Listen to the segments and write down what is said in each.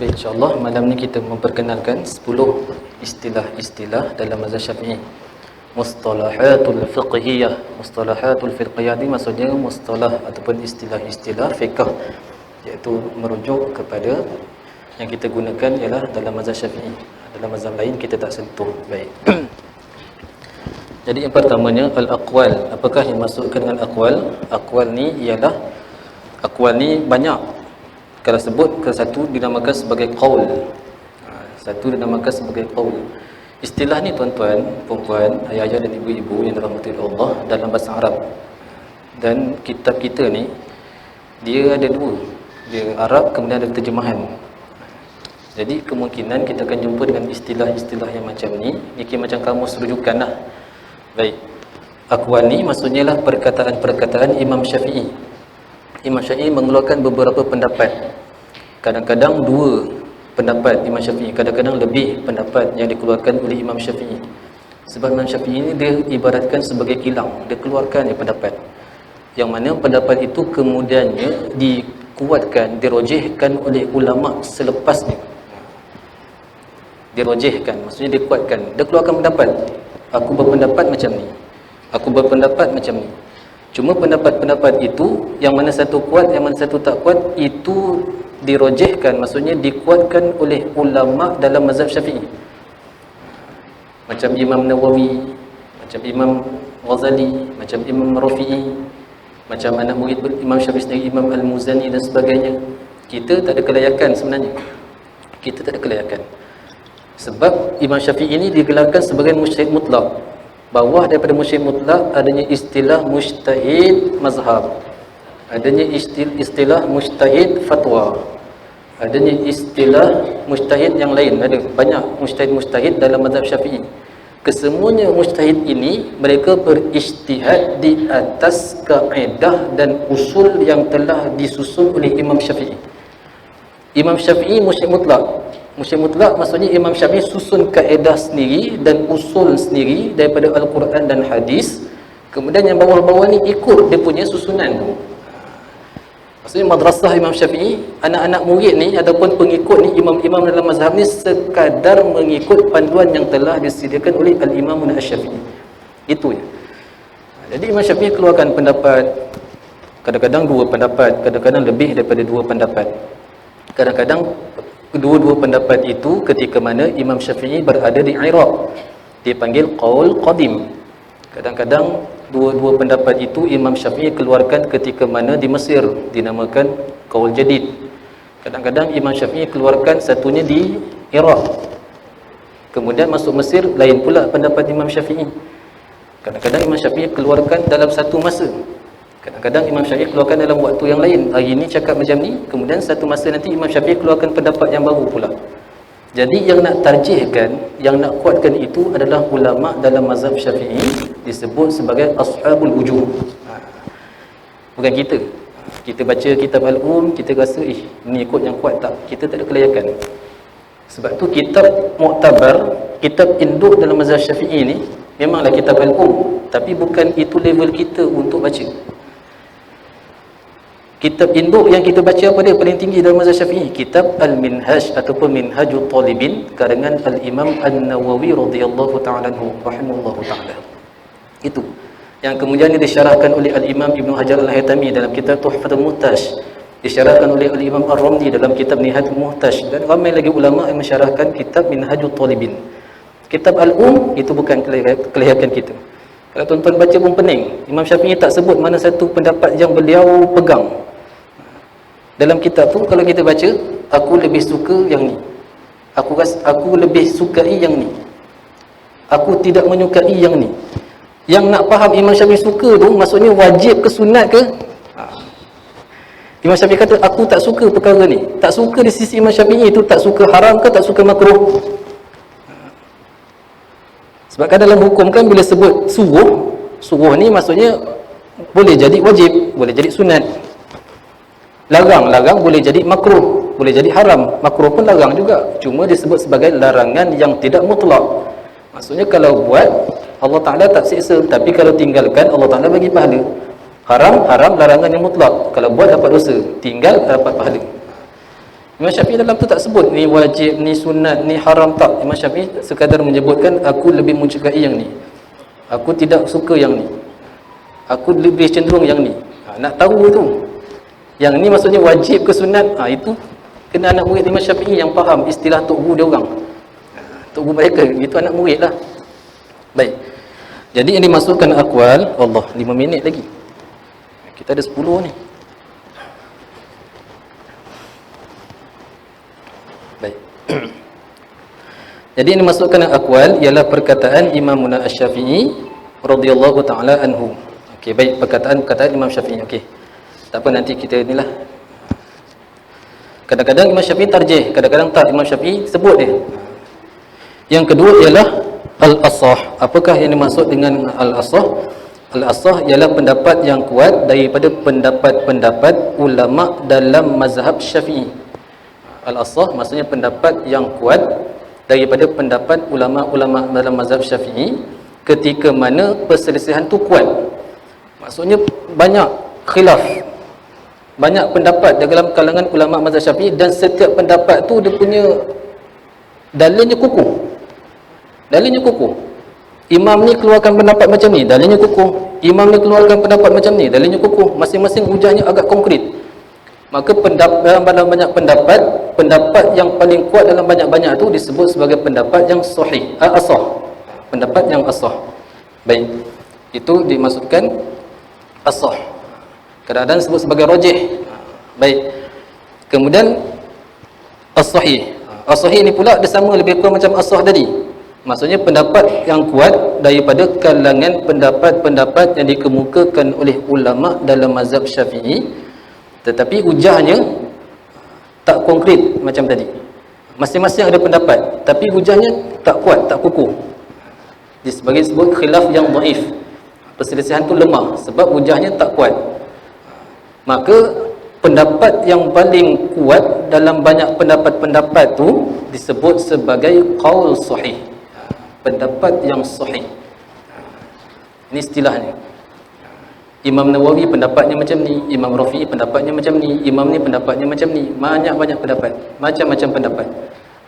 Baik, insyaAllah malam ni kita memperkenalkan 10 istilah-istilah dalam mazhab Syafi'i. Mustalahatul fiqhiyah. Mustalahatul fiqhiyah ni maksudnya mustalah ataupun istilah-istilah fiqh, iaitu merujuk kepada yang kita gunakan ialah dalam mazhab Syafi'i. Dalam mazhab lain kita tak sentuh. Baik. Jadi yang pertamanya al-aqwal. Apakah yang masukkan dengan aqwal? Aqwal ni ialah, aqwal ni banyak. Kalau sebut ke satu dinamakan sebagai qaul. Satu dinamakan sebagai qaul. Istilah ni tuan-tuan, puan-puan, ayah-ayah dan ibu-ibu yang dirahmati Allah dalam bahasa Arab. Dan kitab kita ni dia ada dua. Dia Arab kemudian ada terjemahan. Jadi kemungkinan kita akan jumpa dengan istilah-istilah yang macam ni. Ni macam kamus rujukan lah. Baik. Aqwal ni maksudnya lah perkataan-perkataan Imam Syafi'i. Imam Syafi'i mengeluarkan beberapa pendapat. Kadang-kadang dua pendapat Imam Syafi'i, kadang-kadang lebih pendapat yang dikeluarkan oleh Imam Syafi'i. Sebab Imam Syafi'i ini dia ibaratkan sebagai kilang, dia keluarkan dia pendapat. Yang mana pendapat itu kemudiannya dikuatkan, dirojihkan oleh ulama selepasnya. Dirojihkan, maksudnya dikuatkan. Dia keluarkan pendapat. Aku berpendapat macam ni. Aku berpendapat macam ni. Cuma pendapat-pendapat itu, yang mana satu kuat, yang mana satu tak kuat, itu dirojihkan, maksudnya dikuatkan oleh ulama dalam mazhab Syafi'i. Macam Imam Nawawi, macam Imam Ghazali, macam Imam Rafi'i, macam anak murid Imam Syafi'i sendiri, Imam Al-Muzani dan sebagainya. Kita tak ada kelayakan sebenarnya. Kita tak ada kelayakan. Sebab Imam Syafi'i ini digelarkan sebagai mujtahid mutlak. Bawah daripada mujtahid mutlak adanya istilah mujtahid mazhab, adanya istilah mujtahid fatwa, adanya istilah mujtahid yang lain. Ada banyak mujtahid-mujtahid dalam mazhab Syafi'i. Kesemuanya mujtahid ini mereka berijtihad di atas kaedah dan usul yang telah disusun oleh Imam Syafi'i. Imam Syafi'i mujtahid mutlak. Mujtahid mutlak maksudnya Imam Syafi'i susun kaedah sendiri dan usul sendiri daripada Al-Quran dan Hadis. Kemudian yang bawah-bawah ni ikut dia punya susunan tu. Maksudnya madrasah Imam Syafi'i, anak-anak murid ni ataupun pengikut ni, imam-imam dalam mazhab ni sekadar mengikut panduan yang telah disediakan oleh Al-Imam Asy-Syafi'i. Itu je. Jadi Imam Syafi'i keluarkan pendapat, kadang-kadang dua pendapat, kadang-kadang lebih daripada dua pendapat. Kadang-kadang kedua-dua pendapat itu ketika mana Imam Syafi'i berada di Iraq, dia panggil qaul qadim. Kadang-kadang dua-dua pendapat itu Imam Syafi'i keluarkan ketika mana di Mesir, dinamakan qaul jadid. Kadang-kadang Imam Syafi'i keluarkan satunya di Iraq, kemudian masuk Mesir, lain pula pendapat Imam Syafi'i. Kadang-kadang Imam Syafi'i keluarkan dalam satu masa, kadang-kadang Imam Syafi'i keluarkan dalam waktu yang lain. Hari ini cakap macam ni, kemudian satu masa nanti Imam Syafi'i keluarkan pendapat yang baru pula. Jadi yang nak tarjihkan, yang nak kuatkan itu adalah ulama dalam mazhab Syafi'i, disebut sebagai ashabul wujuh. Bukan kita. Kita baca kitab Al-Um, kita rasa ni ikut yang kuat tak? Kita tak ada kelayakan. Sebab tu kitab muktabar, kitab induk dalam mazhab Syafi'i ni memanglah kitab Al-Um, tapi bukan itu level kita untuk baca. Kitab induk yang kita baca apa dia paling tinggi dalam mazhab Syafi'i? Kitab Al-Minhaj ataupun Minhajut Talibin karangan Al-Imam An-Nawawi radhiyallahu ta'ala anhu rahimahullahu ta'ala. Itu yang kemudian disyarahkan oleh Al-Imam Ibn Hajar Al-Haytami dalam kitab Tuhfatul Muhtaj, disyarahkan oleh Al-Imam Ar-Ramli dalam kitab Nihayatul Muhtaj, dan ramai lagi ulama yang mensyarahkan kitab Minhajut Talibin. Kitab Al-Um itu bukan kelayakan kita. Kalau tuan-tuan baca pun pening. Imam Syafi'i tak sebut mana satu pendapat yang beliau pegang. Dalam kitab tu kalau kita baca, aku lebih suka yang ni, aku lebih sukai yang ni, aku tidak menyukai yang ni. Yang nak faham Imam Syafi'i suka tu maksudnya wajib ke sunat ke? Imam Syafi'i kata aku tak suka perkara ni. Tak suka di sisi Imam Syafi'i itu tak suka haram ke tak suka makruh. Sebab kan dalam hukum kan bila sebut suruh ni maksudnya boleh jadi wajib, boleh jadi sunat. Larang boleh jadi makruh, boleh jadi haram. Makruh pun larang juga, cuma disebut sebagai larangan yang tidak mutlak. Maksudnya kalau buat Allah Ta'ala tak siksa, tapi kalau tinggalkan Allah Ta'ala bagi pahala. Haram larangan yang mutlak. Kalau buat dapat dosa, tinggal dapat pahala. Imam Syafi'i dalam tu tak sebut ni wajib, ni sunat, ni haram, tak. Imam Syafi'i sekadar menyebutkan aku lebih menyukai yang ni, aku tidak suka yang ni, aku lebih cenderung yang ni. Nak tahu tu yang ni maksudnya wajib ke sunat, itu kena anak murid Imam Syafi'i yang faham istilah tok guru dia orang, tok guru mereka, itu anak murid lah. Baik, jadi ini dimasukkan aqwal. Allah, 5 minit lagi, kita ada 10 ni. Baik. Jadi ini masukkan aqwal ialah perkataan Imam Asy-Syafi'i radhiyallahu taala anhu. Okey, baik, perkataan Imam Syafi'i. Okey, tak apa, nanti kita inilah, kadang-kadang Imam Syafi'i tarjih, kadang-kadang tak. Imam Syafi'i sebut dia. Yang kedua ialah al-asah. Apakah yang dimaksud dengan al-asah? Al-asah ialah pendapat yang kuat daripada pendapat-pendapat ulama dalam mazhab Syafi'i. Al-asah maksudnya pendapat yang kuat daripada pendapat ulama-ulama dalam mazhab Syafi'i ketika mana perselisihan tu kuat. Maksudnya banyak khilaf, banyak pendapat dalam kalangan ulama mazhab Syafi'i, dan setiap pendapat tu dia punya dalilnya kukuh. Dalilnya kukuh. Imam ni keluarkan pendapat macam ni, dalilnya kukuh. Imam ni keluarkan pendapat macam ni, dalilnya kukuh. Masing-masing hujahnya agak konkret. Maka dalam banyak pendapat yang paling kuat dalam banyak-banyak tu disebut sebagai pendapat yang sahih, asah. Pendapat yang asah. Baik, itu dimaksudkan asah. Kadang-kadang disebut sebagai rajih. Baik. Kemudian as-sahih. As-sahih ni pula dia sama lebih kurang macam asah tadi. Maksudnya pendapat yang kuat daripada kalangan pendapat-pendapat yang dikemukakan oleh ulama dalam mazhab Syafi'i, tetapi hujahnya tak konkret macam tadi. Masing-masing ada pendapat, tapi hujahnya tak kuat, tak kukuh. Sebagai sebut khilaf yang dhaif. Perselisihan tu lemah sebab hujahnya tak kuat. Maka pendapat yang paling kuat dalam banyak pendapat-pendapat tu disebut sebagai qaul sahih. Pendapat yang sahih. Ini istilahnya. Imam Nawawi pendapatnya macam ni, Imam Rafi'i pendapatnya macam ni, Imam ni pendapatnya macam ni. Banyak-banyak pendapat, macam-macam pendapat.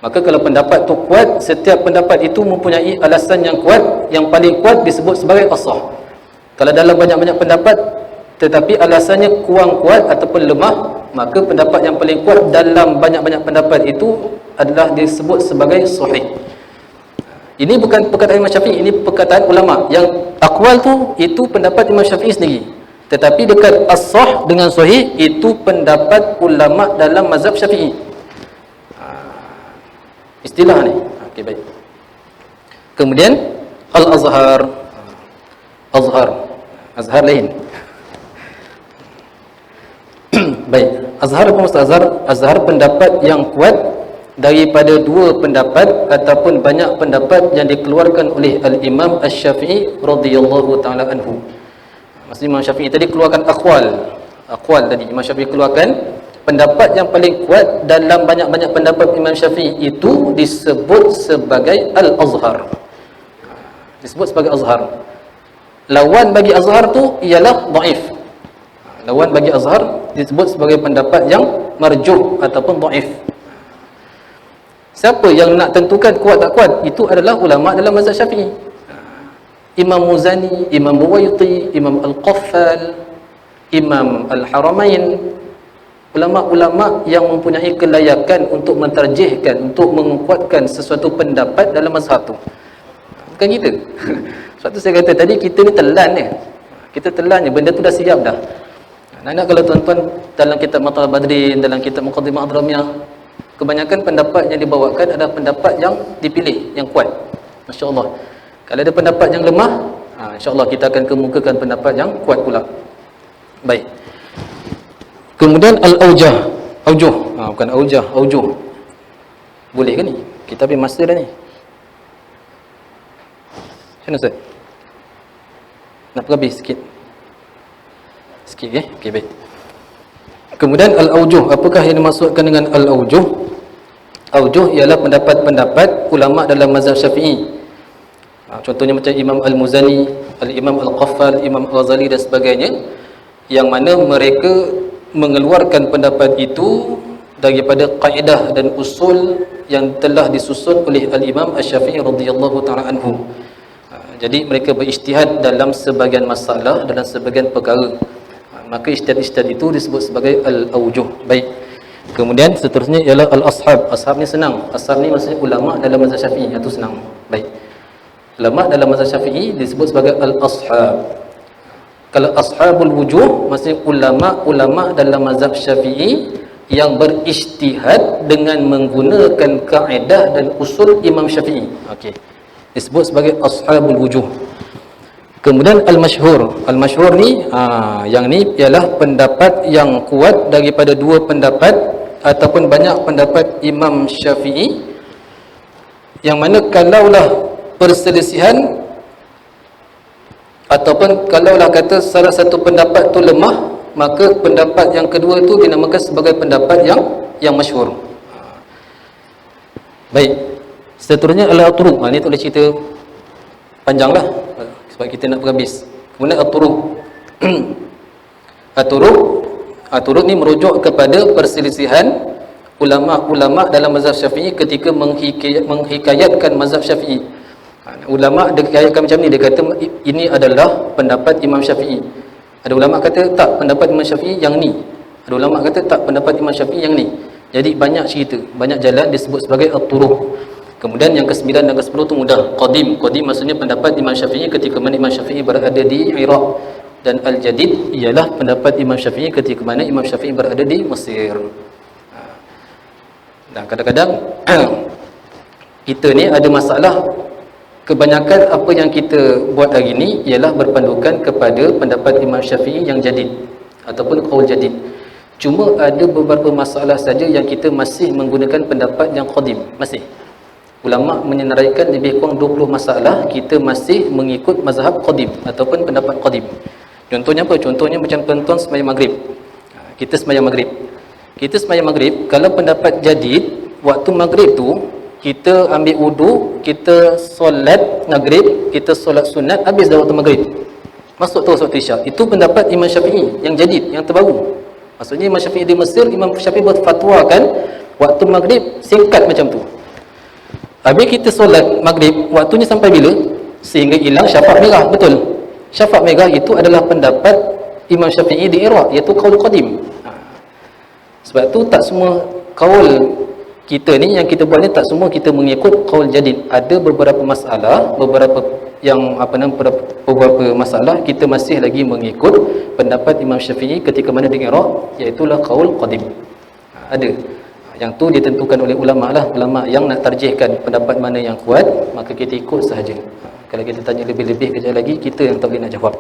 Maka kalau pendapat tu kuat, setiap pendapat itu mempunyai alasan yang kuat. Yang paling kuat disebut sebagai asah. Kalau dalam banyak-banyak pendapat tetapi alasannya kurang kuat ataupun lemah, maka pendapat yang paling kuat dalam banyak-banyak pendapat itu adalah disebut sebagai sahih. Ini bukan perkataan Imam Syafi'i, ini perkataan ulama. Yang aqwal tu itu pendapat Imam Syafi'i sendiri. Tetapi dekat as-sah dengan sahih itu pendapat ulama dalam mazhab Syafi'i. Istilah ni. Okey, baik. Kemudian al-azhar. Azhar lain. Baik, azhar apa maksud azhar? Azhar pendapat yang kuat daripada dua pendapat ataupun banyak pendapat yang dikeluarkan oleh al-Imam Asy-Syafi'i radhiyallahu taala anhu. Maksudnya Imam Syafi'i tadi keluarkan aqwal tadi. Imam Syafi'i keluarkan pendapat yang paling kuat dalam banyak-banyak pendapat Imam Syafi'i itu disebut sebagai al-azhar. Disebut sebagai azhar. Lawan bagi azhar tu ialah dhaif. Lawan bagi azhar disebut sebagai pendapat yang marjuh ataupun dhaif. Siapa yang nak tentukan kuat tak kuat? Itu adalah ulama dalam mazhab Syafi'i. Imam Muzani, Imam Buwaiti, Imam Al-Qaffal, Imam Al-Haramain. Ulama-ulama yang mempunyai kelayakan untuk mentarjihkan, untuk menguatkan sesuatu pendapat dalam mazhab tu. Bukan kita. Sebab tu saya kata tadi, kita ni telan ni. Kita telan ni, benda tu dah siap dah. Nak kalau tuan-tuan dalam kitab Matlab Badrin, dalam kitab Muqaddimah Adramiyah, kebanyakan pendapat yang dibawakan adalah pendapat yang dipilih, yang kuat. Masya-Allah. Kalau ada pendapat yang lemah, insya-Allah kita akan kemukakan pendapat yang kuat pula. Baik. Kemudian al-aujah. Aujuh. Bukan aujah, aujuh. Boleh ke ni? Kita ambil masa dah ni. Macam mana Ustaz? Nak pergi sikit. Sikit okey, baik. Kemudian al-aujuh, apakah yang dimaksudkan dengan al-aujuh? Aujuh ialah pendapat-pendapat ulama dalam mazhab Syafi'i. Contohnya macam Imam Al-Muzani, Al-Imam Al-Qaffal, Imam Al-Ghazali dan sebagainya, yang mana mereka mengeluarkan pendapat itu daripada kaedah dan usul yang telah disusun oleh Al-Imam Asy-Syafi'i radhiyallahu taala anhu. Jadi mereka berijtihad dalam sebagian masalah, dalam sebagian perkara. Maka ijtihad itu disebut sebagai al-awjuh. Baik. Kemudian seterusnya ialah al-ashab. Ashab ni senang. Ashab ni maksudnya ulama dalam mazhab Syafi'i, itu senang. Baik. Ulama dalam mazhab Syafi'i disebut sebagai al-ashab. Kalau ashabul wujuh maksudnya ulama dalam mazhab Syafi'i yang berijtihad dengan menggunakan kaedah dan usul Imam Syafi'i. Okey. Disebut sebagai ashabul wujuh. Kemudian al-masyhur. Al-masyhur ni yang ni ialah pendapat yang kuat daripada dua pendapat ataupun banyak pendapat Imam Syafi'i, yang mana kalaulah perselisihan ataupun kalaulah kata salah satu pendapat tu lemah, maka pendapat yang kedua itu dinamakan sebagai pendapat yang masyhur. Baik. Seterusnya adalah at-turuq. Ini tak boleh cerita panjanglah sebab kita nak berhabis. Kemudian at-turuq. At-turuq ni merujuk kepada perselisihan ulama-ulama dalam mazhab Syafi'i ketika menghikayatkan mazhab Syafi'i. Ulama dia hikayatkan macam ni, dia kata ini adalah pendapat Imam Syafi'i. Ada ulama kata tak, pendapat Imam Syafi'i yang ni. Ada ulama kata tak, pendapat Imam Syafi'i yang ni. Jadi banyak cerita, banyak jalan disebut sebagai at-turuq. Kemudian yang ke-9 dan ke-10 tu mudah. Qadim maksudnya pendapat Imam Syafi'i ketika mana Imam Syafi'i berada di Iraq. Dan al-jadid ialah pendapat Imam Syafi'i ketika mana Imam Syafi'i berada di Mesir. Dan kadang-kadang kita ni ada masalah, kebanyakan apa yang kita buat hari ni ialah berpandukan kepada pendapat Imam Syafi'i yang jadid ataupun qaul jadid. Cuma ada beberapa masalah saja yang kita masih menggunakan pendapat yang qadim. Masih. Ulama menyenaraikan lebih kurang 20 masalah kita masih mengikut mazhab qadim ataupun pendapat qadim. Contohnya apa? Contohnya macam tuan-tuan sembahyang maghrib. Kita sembahyang maghrib. Kalau pendapat jadid, waktu maghrib tu kita ambil wudu, kita solat maghrib, kita solat sunat, habis dah waktu maghrib. Masuk terus waktu isyak. Itu pendapat Imam Syafi'i yang jadid, yang terbaru. Maksudnya Imam Syafi'i di Mesir, Imam Syafi'i berfatwakan waktu maghrib singkat macam tu. Habis kita solat maghrib, waktunya sampai bila? Sehingga hilang syafaq merah, betul. Syafaq merah itu adalah pendapat Imam Syafi'i di Iraq, iaitu qaul qadim. Sebab tu tak semua qaul kita ni yang kita buat ni tak semua kita mengikut qaul jadid. Ada beberapa masalah, beberapa masalah kita masih lagi mengikut pendapat Imam Syafi'i ketika mana di Iraq, iaitu qaul qadim. Ada. Yang tu ditentukan oleh ulama lah, ulama yang nak tarjihkan pendapat mana yang kuat, maka kita ikut sahaja. Kalau kita tanya lebih-lebih kejap lagi, kita yang tak boleh nak jawab.